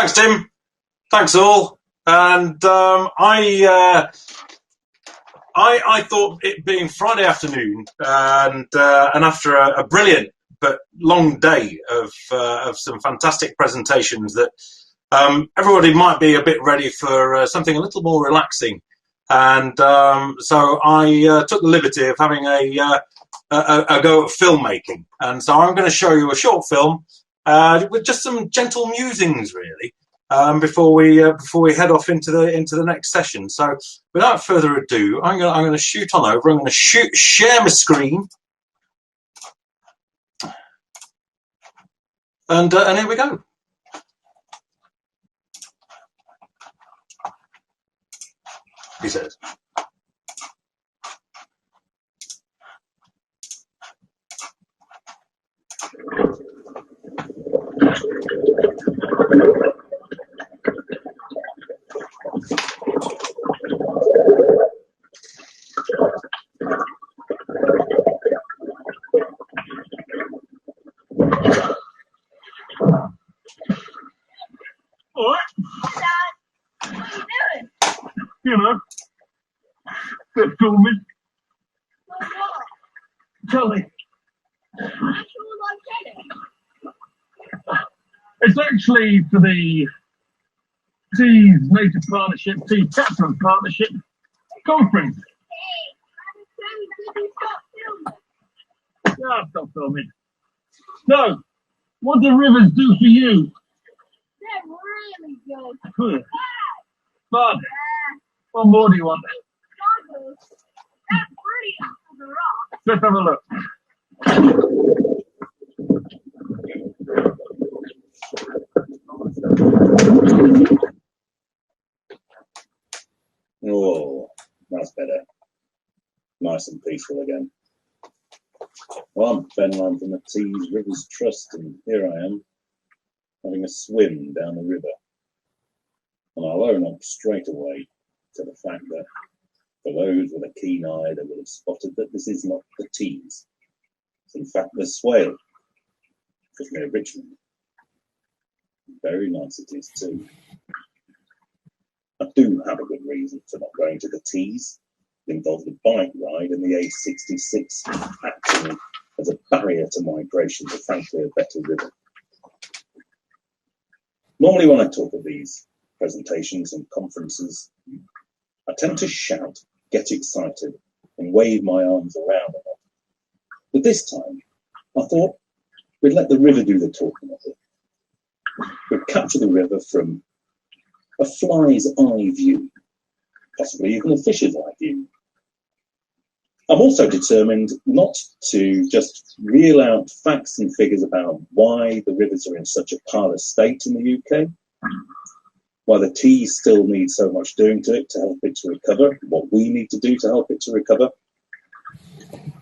Thanks, Tim. Thanks all. And I thought it being Friday afternoon and after a brilliant but long day of some fantastic presentations that everybody might be a bit ready for something a little more relaxing. And so I took the liberty of having a go at filmmaking. And so I'm going to show you a short film with just some gentle musings, really, before we head off into the next session. So without further ado, I'm going to shoot on over. I'm going to share my screen, and here we go. He says. What? Dad, what are you doing? You know, they're filming. What? Tell me. That's all I get it. It's actually for the Tees Native Partnership, Tees Catchment Partnership Conference. Hey, did you stop filming? Yeah, I've stopped filming. So, what do rivers do for you? They're really good. Bud, what more do you want? Goggles. They're pretty for the rock. Let's have a look. Oh, that's better. Nice and peaceful again. Well, I'm Ben Lamb from the Tees Rivers Trust, and here I am having a swim down the river. And I'll own up straight away to the fact that for those with a keen eye, they will have spotted that this is not the Tees. It's in fact the Swale, just near Richmond. Very nice it is too. I do have a good reason for not going to the Tees. It involved a bike ride in the A66, acting as a barrier to migration to frankly a better river. Normally when I talk at these presentations and conferences, I tend to shout, get excited, and wave my arms around a lot. But this time, I thought we'd let the river do the talking of it. We'd capture the river from a fly's eye view, possibly even a fish's eye view. I'm also determined not to just reel out facts and figures about why the rivers are in such a parlous state in the UK, why the Tees still need so much doing to it to help it to recover, what we need to do to help it to recover.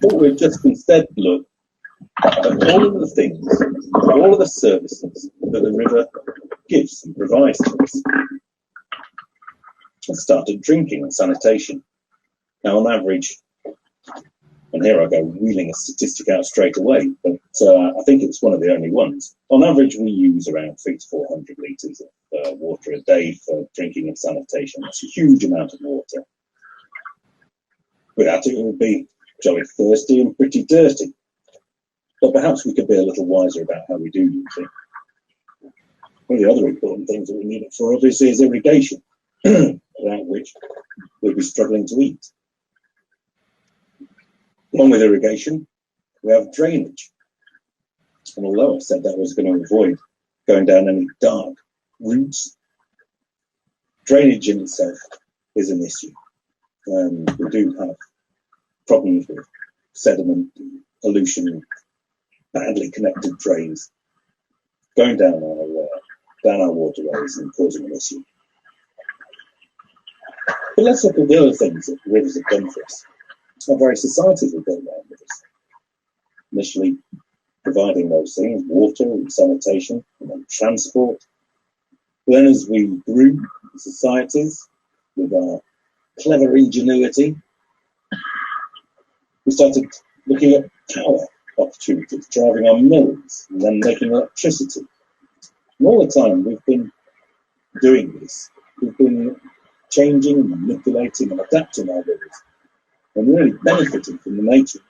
But we'll just instead look at all of the things, all of the services that the river gives and provides to us. Let's start at drinking and sanitation. Now, on average, and here I go wheeling a statistic out straight away, but I think it's one of the only ones. On average, we use around 300 to 400 litres of water a day for drinking and sanitation. That's a huge amount of water. Without it, it would be jolly thirsty and pretty dirty. But perhaps we could be a little wiser about how we do use it. One of the other important things that we need it for, obviously, is irrigation, without which we'll be struggling to eat. Along with irrigation, we have drainage. And although I said that I was going to avoid going down any dark routes, drainage in itself is an issue. We do have problems with sediment, pollution, badly connected drains going down our waterways and causing an issue. But let's look at the other things that rivers have done for us. Our very societies were built around rivers. Initially providing those things, water and sanitation, and then transport. Then as we grew societies with our clever ingenuity, we started looking at power opportunities, driving our mills, and then making electricity. And all the time we've been doing this, we've been changing and manipulating and adapting our rivers and really benefiting from the nature,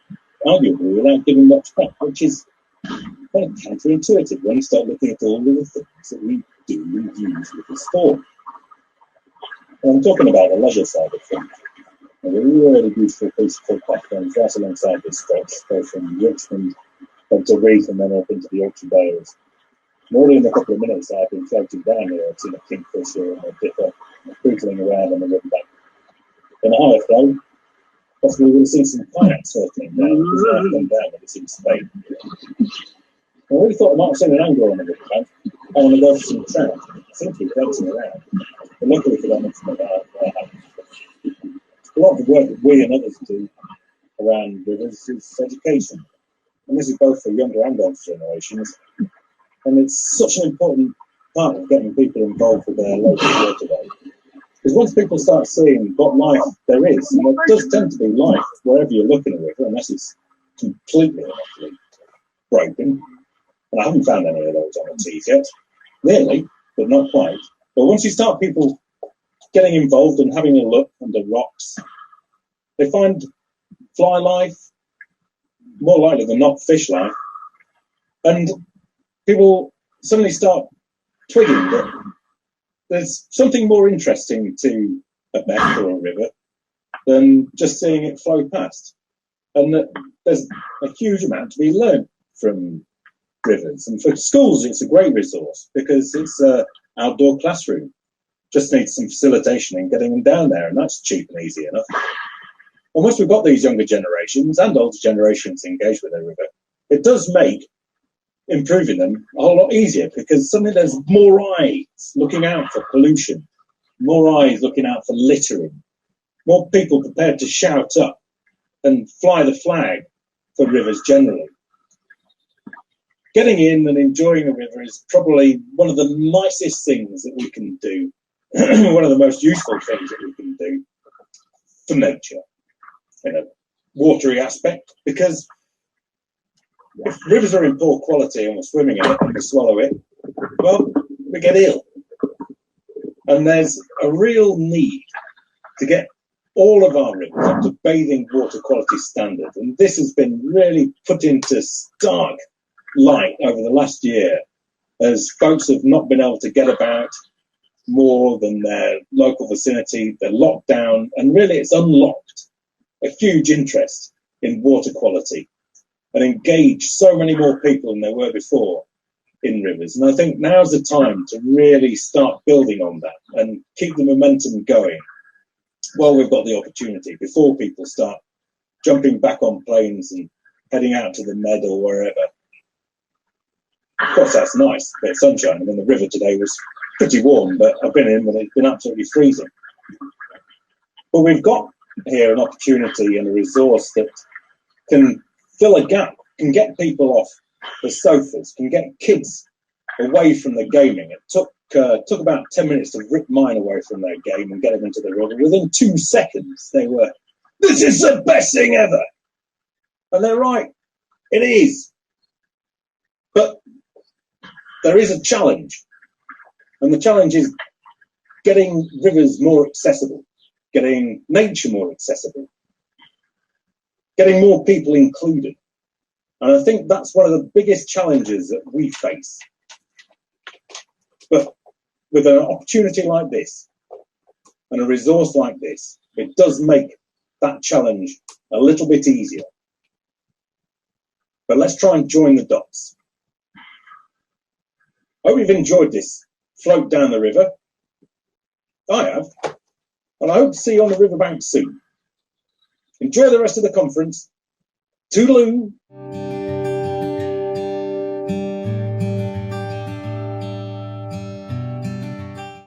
arguably without giving much back, which is kind of counterintuitive when you start looking at all of the things that we do and use rivers for. And I'm talking about the leisure side of things. And a really beautiful piece of footpath runs right alongside this stretch, goes from Richmond up to Reef and then up into the Yorkshire Dales. And already in a couple of minutes I've been floating down here. I've seen a kingfisher and a dipper pootling around on the riverbank. In a higher flow, possibly we'll see some kayaks circling down because I've come down and it's in Spain. I really thought I might have seen an angler on the riverbank. I want to go for some trout. I think he's dancing around. But luckily for them, it's not a lot of the work that we and others do around rivers is education. And this is both for younger and older generations. And it's such an important part of getting people involved with their local waterway. Because once people start seeing what life there is, and there does tend to be life wherever you're looking at a river, unless it's completely and utterly broken. And I haven't found any of those on the teeth yet. Nearly, but not quite. But once you start people getting involved and having a look under rocks, they find fly life, more likely than not fish life, and people suddenly start twigging that there's something more interesting to a beck or a river than just seeing it flow past, and that there's a huge amount to be learned from rivers. And for schools, it's a great resource because it's an outdoor classroom. Just needs some facilitation in getting them down there, and that's cheap and easy enough. And once we've got these younger generations and older generations engaged with the river, it does make improving them a whole lot easier because suddenly there's more eyes looking out for pollution, more eyes looking out for littering, more people prepared to shout up and fly the flag for rivers generally. Getting in and enjoying a river is probably one of the nicest things that we can do, one of the most useful things that we can do for nature in a watery aspect, because if rivers are in poor quality and we're swimming in it and we swallow it, well, we get ill. And there's a real need to get all of our rivers up to bathing water quality standard. And this has been really put into stark light over the last year as folks have not been able to get about more than their local vicinity. They're locked down, and really it's unlocked a huge interest in water quality and engaged so many more people than there were before in rivers. And I think now's the time to really start building on that and keep the momentum going while we've got the opportunity, before people start jumping back on planes and heading out to the Med or wherever. Of course, that's nice, a bit of sunshine. I mean, the river today was pretty warm, but I've been in when it's been absolutely freezing. But we've got here an opportunity and a resource that can fill a gap, can get people off the sofas, can get kids away from the gaming. It took about 10 minutes to rip mine away from their game and get them into the river. Within 2 seconds, they were, "This is the best thing ever!" And they're right, it is. But there is a challenge, and the challenge is getting rivers more accessible, getting nature more accessible, getting more people included. And I think that's one of the biggest challenges that we face. But with an opportunity like this and a resource like this, it does make that challenge a little bit easier. But let's try and join the dots. I hope you've enjoyed this float down the river. I have. And I hope to see you on the riverbank soon. Enjoy the rest of the conference. Toodaloo.